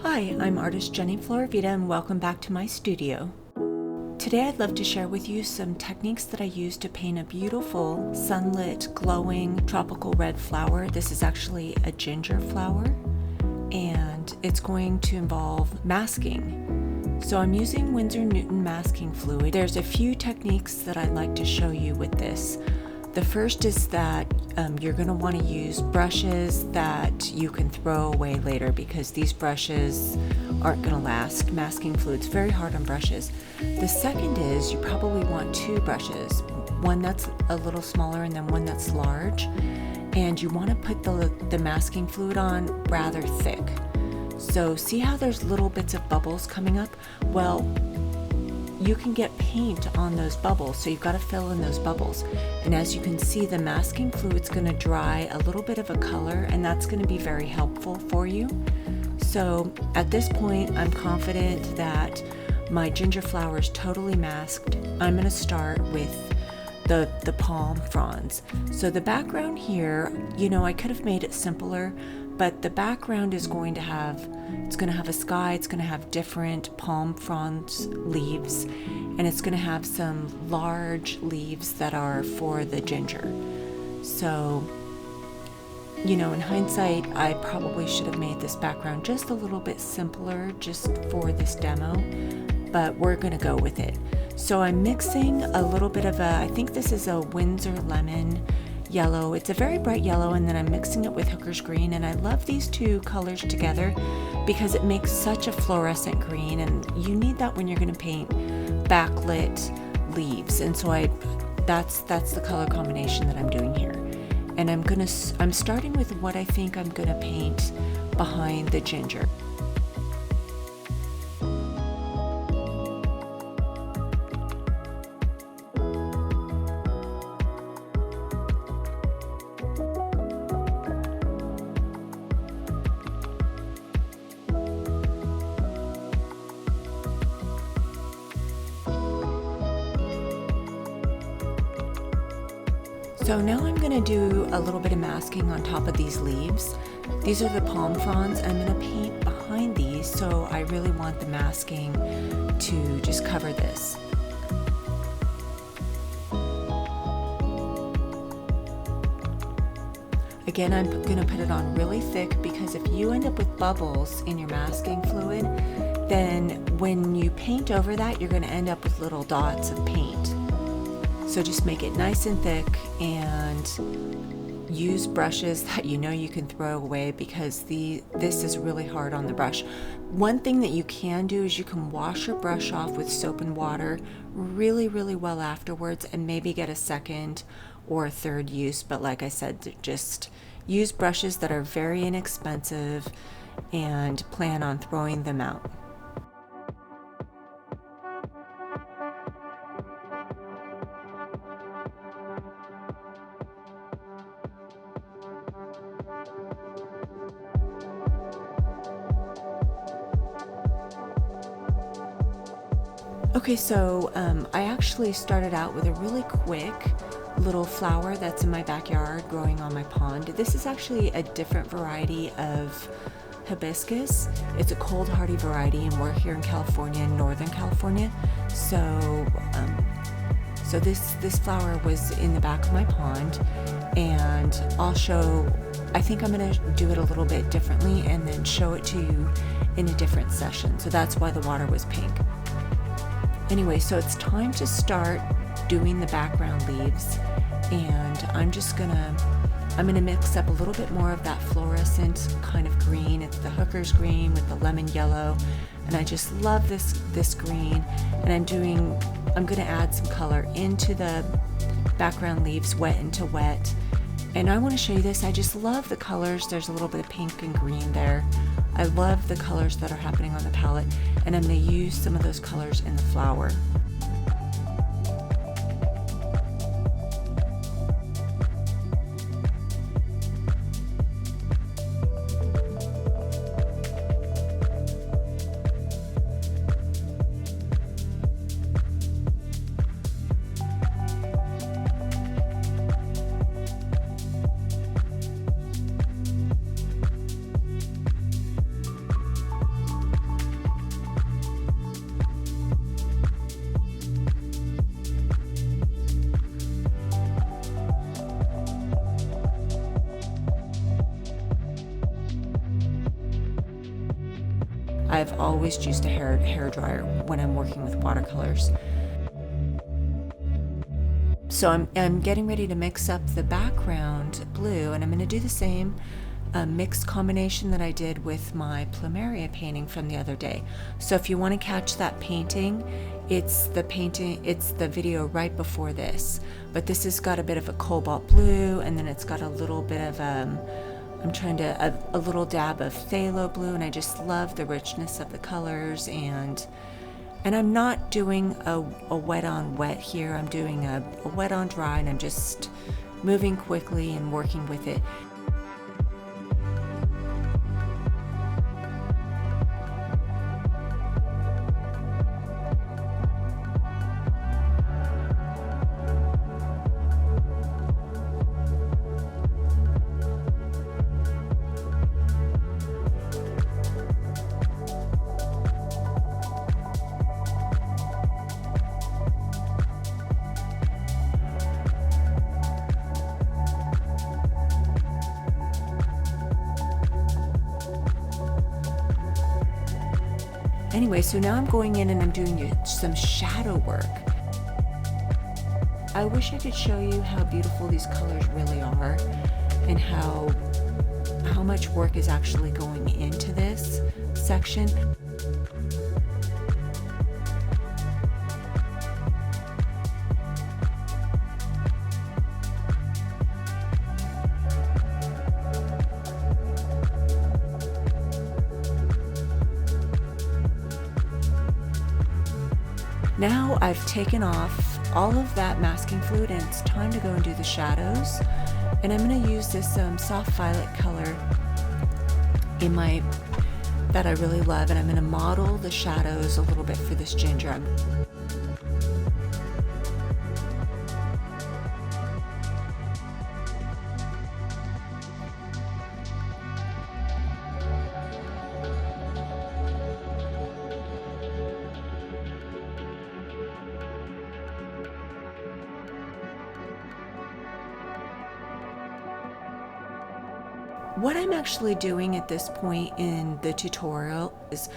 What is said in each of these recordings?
Hi, I'm artist Jenny Floravita and welcome back to my studio. Today I'd love to share with you some techniques that I use to paint a beautiful, sunlit, glowing, tropical red flower. This is actually a ginger flower and it's going to involve masking. So I'm using Winsor Newton masking fluid. There's a few techniques that I'd like to show you with this. The first is that you're going to want to use brushes that you can throw away later because these brushes aren't going to last. Masking fluid's very hard on brushes. The second is you probably want two brushes, one that's a little smaller and then one that's large, and you want to put the masking fluid on rather thick. So see how there's little bits of bubbles coming up? Well, you can get paint on those bubbles, so you've got to fill in those bubbles. And as you can see, the masking fluid's going to dry a little bit of a color, and that's going to be very helpful for you. So at this point, I'm confident that my ginger flower is totally masked. I'm going to start with the palm fronds. So the background here, I could have made it simpler, but the background is going to have a sky, it's going to have different palm fronds leaves, and it's going to have some large leaves that are for the ginger. So, in hindsight, I probably should have made this background just a little bit simpler just for this demo, but we're going to go with it. So I'm mixing a little bit of I think this is a Winsor lemon yellow. It's a very bright yellow, and then I'm mixing it with hooker's green, and I love these two colors together because it makes such a fluorescent green, and you need that when you're going to paint backlit leaves. And so that's the color combination that I'm doing here. And I'm starting with what I think I'm going to paint behind the ginger. So now I'm going to do a little bit of masking on top of these leaves. These are the palm fronds. I'm going to paint behind these, so I really want the masking to just cover this. Again, I'm going to put it on really thick because if you end up with bubbles in your masking fluid, then when you paint over that, you're going to end up with little dots of paint. So just make it nice and thick and use brushes that you can throw away because this is really hard on the brush. One thing that you can do is you can wash your brush off with soap and water really, really well afterwards and maybe get a second or a third use. But like I said, just use brushes that are very inexpensive and plan on throwing them out. Okay, so I actually started out with a really quick little flower that's in my backyard growing on my pond. This is actually a different variety of hibiscus. It's a cold hardy variety, and we're here in California, in Northern California. So this flower was in the back of my pond, and I think I'm going to do it a little bit differently and then show it to you in a different session. So that's why the water was pink. Anyway, so it's time to start doing the background leaves, and I'm gonna mix up a little bit more of that fluorescent kind of green. It's the hooker's green with the lemon yellow, and I just love this green. And I'm gonna add some color into the background leaves, wet into wet. And I want to show you this. I just love the colors. There's a little bit of pink and green there. I love the colors that are happening on the palette, and I'm going to use some of those colors in the flower. I've always used a hair dryer when I'm working with watercolors. So I'm getting ready to mix up the background blue, and I'm going to do the same mixed combination that I did with my plumeria painting from the other day. So if you want to catch that painting, it's the video right before this. But this has got a bit of a cobalt blue, and then it's got a little bit of a little dab of phthalo blue, and I just love the richness of the colors. And I'm not doing a wet on wet here. I'm doing a wet on dry, and I'm just moving quickly and working with it. Anyway, so now I'm going in and I'm doing some shadow work. I wish I could show you how beautiful these colors really are and how much work is actually going into this section. Now I've taken off all of that masking fluid, and it's time to go and do the shadows. And I'm going to use this soft violet color that I really love, and I'm going to model the shadows a little bit for this ginger. What I'm actually doing at this point in the tutorial is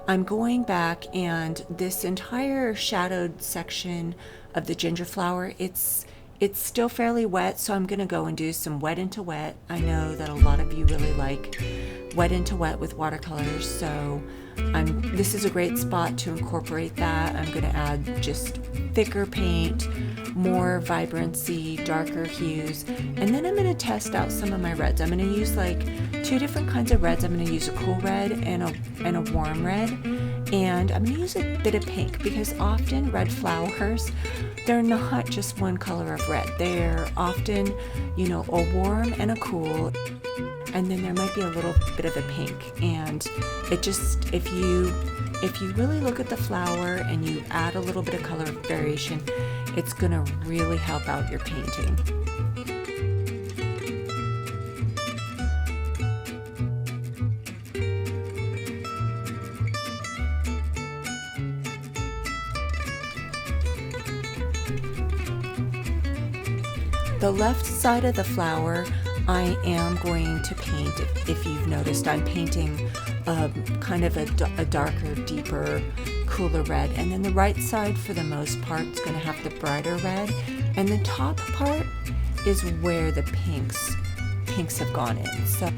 I'm going back, and this entire shadowed section of the ginger flower, it's still fairly wet, so I'm going to go and do some wet into wet. I know that a lot of you really like wet into wet with watercolors, so this is a great spot to incorporate that. I'm going to add just thicker paint, more vibrancy, darker hues, and then I'm going to test out some of my reds. I'm going to use like 2 different kinds of reds. I'm going to use a cool red and a warm red, and I'm going to use a bit of pink, because often red flowers, they're not just one color of red. They're often, you know, a warm and a cool, and then there might be a little bit of a pink. And it just, if you really look at the flower and you add a little bit of color variation, it's gonna really help out your painting. The left side of the flower, I am going to paint, if you've noticed, I'm painting kind of a darker, deeper, cooler red. And then the right side, for the most part, is going to have the brighter red. And the top part is where the pinks have gone in. So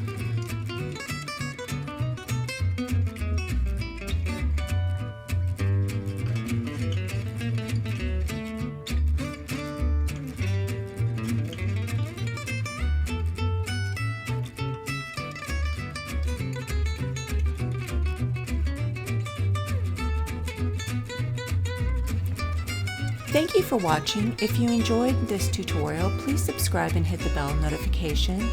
thank you for watching. If you enjoyed this tutorial, please subscribe and hit the bell notification.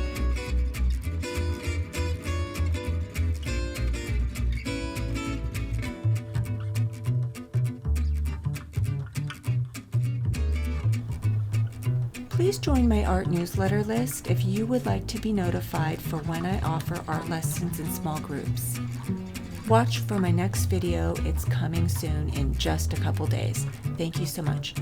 Please join my art newsletter list if you would like to be notified for when I offer art lessons in small groups. Watch for my next video. It's coming soon in just a couple days. Thank you so much.